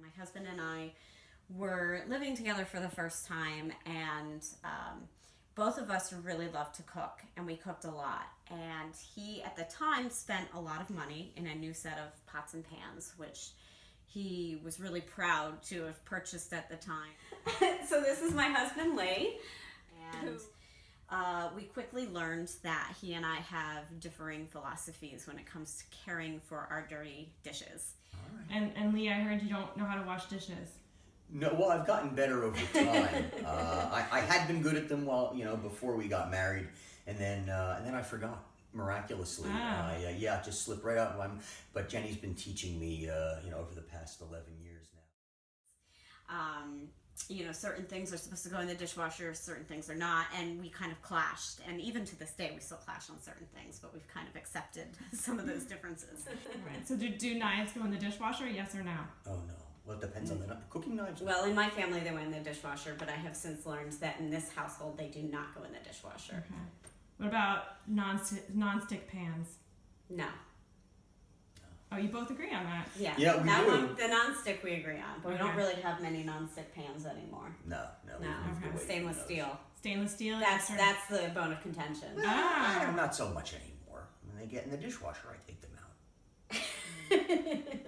My husband and I were living together for the first time, and both of us really loved to cook, and we cooked a lot. And he, at the time, spent a lot of money in a new set of pots and pans, which he was really proud to have purchased at the time. So this is my husband, Lee, and we quickly learned that he and I have differing philosophies when it comes to caring for our dirty dishes. All right. And Lee, I heard you don't know how to wash dishes. No, well, I've gotten better over time. I had been good at them before we got married, and then I forgot miraculously. It just slipped right out. But Jenny's been teaching me, over the past 11 years now. Certain things are supposed to go in the dishwasher, certain things are not, and we kind of clashed. And even to this day, we still clash on certain things, but we've kind of accepted some of those differences. Right. So do knives go in the dishwasher, yes or no? Oh, no. Well, it depends on the cooking knives. Well, in my family, they went in the dishwasher, but I have since learned that in this household, they do not go in the dishwasher. Okay. What about non-stick pans? No. Oh, you both agree on that? Yeah. Yeah, we that do. One, the non-stick we agree on, but we don't Okay. really have many non-stick pans anymore. No. No. we've moved away from Stainless those. steel. Stainless steel? That's the bone of contention. Not so much anymore. When they get in the dishwasher, I take them out.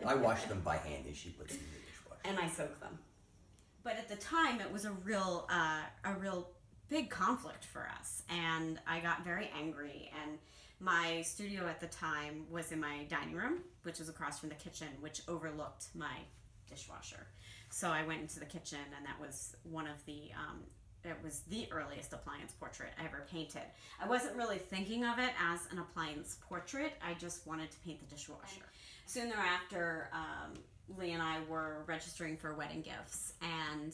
I wash them by hand as she puts them in the dishwasher. And I soak them. But at the time, it was a real big conflict for us, and I got very angry. And my studio at the time was in my dining room, which was across from the kitchen, which overlooked my dishwasher. So I went into the kitchen, and that was one of the it was the earliest appliance portrait I ever painted. I wasn't really thinking of it as an appliance portrait. I just wanted to paint the dishwasher. Soon thereafter, Lee and I were registering for wedding gifts, and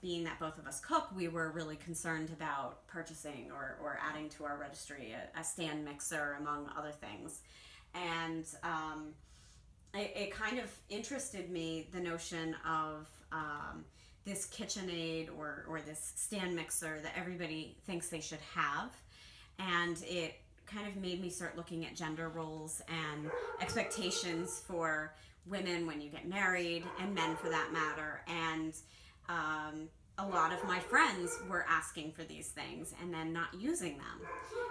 being that both of us cook, we were really concerned about purchasing or adding to our registry a stand mixer, among other things. And it kind of interested me, the notion of this KitchenAid or this stand mixer that everybody thinks they should have. And it kind of made me start looking at gender roles and expectations for women when you get married, and men for that matter. And a lot of my friends were asking for these things and then not using them.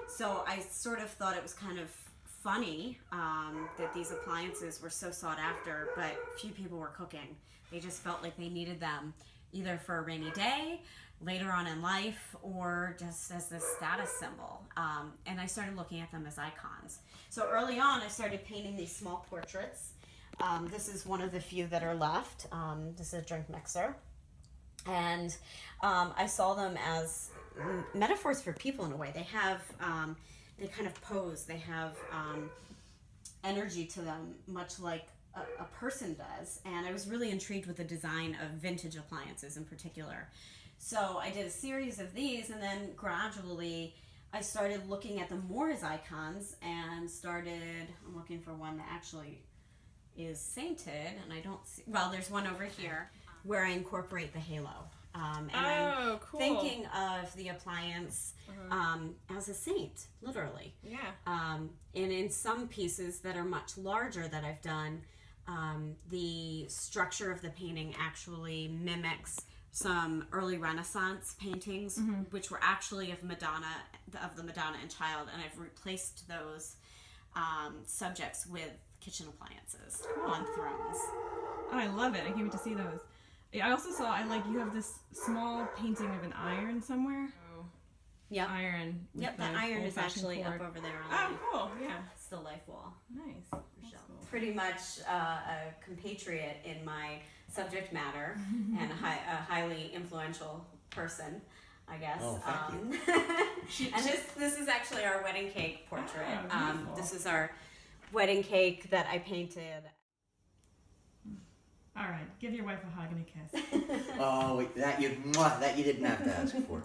So I sort of thought it was kind of funny that these appliances were so sought after, but few people were cooking. They just felt like they needed them either for a rainy day, later on in life, or just as this status symbol. And I started looking at them as icons. So early on, I started painting these small portraits. This is one of the few that are left. This is a drink mixer. And I saw them as metaphors for people in a way. They have, they kind of pose. They have energy to them, much like a person does. And I was really intrigued with the design of vintage appliances in particular. So I did a series of these, and then gradually I started looking at them more as icons, and I'm looking for one that actually is sainted, and I don't see, well, there's one over here where I incorporate the halo. And I'm cool. thinking of the appliance as a saint, literally. Yeah. And in some pieces that are much larger that I've done, the structure of the painting actually mimics some early Renaissance paintings, which were actually of the Madonna and Child, and I've replaced those subjects with kitchen appliances on thrones. Oh, I love it. I can't wait to see those. I also saw, you have this small painting of an iron somewhere. Oh. Yep. Iron. Yep, the iron is actually up over there on the cool. Yeah. still life wall. Nice. That's Cool. cool. Pretty much a compatriot in my subject matter and a highly influential person, I guess. Oh, thank you. And this is actually our wedding cake portrait. Oh, beautiful. This is our wedding cake that I painted. All right, give your wife a hug and a kiss. Oh, wait, that you didn't have to ask for.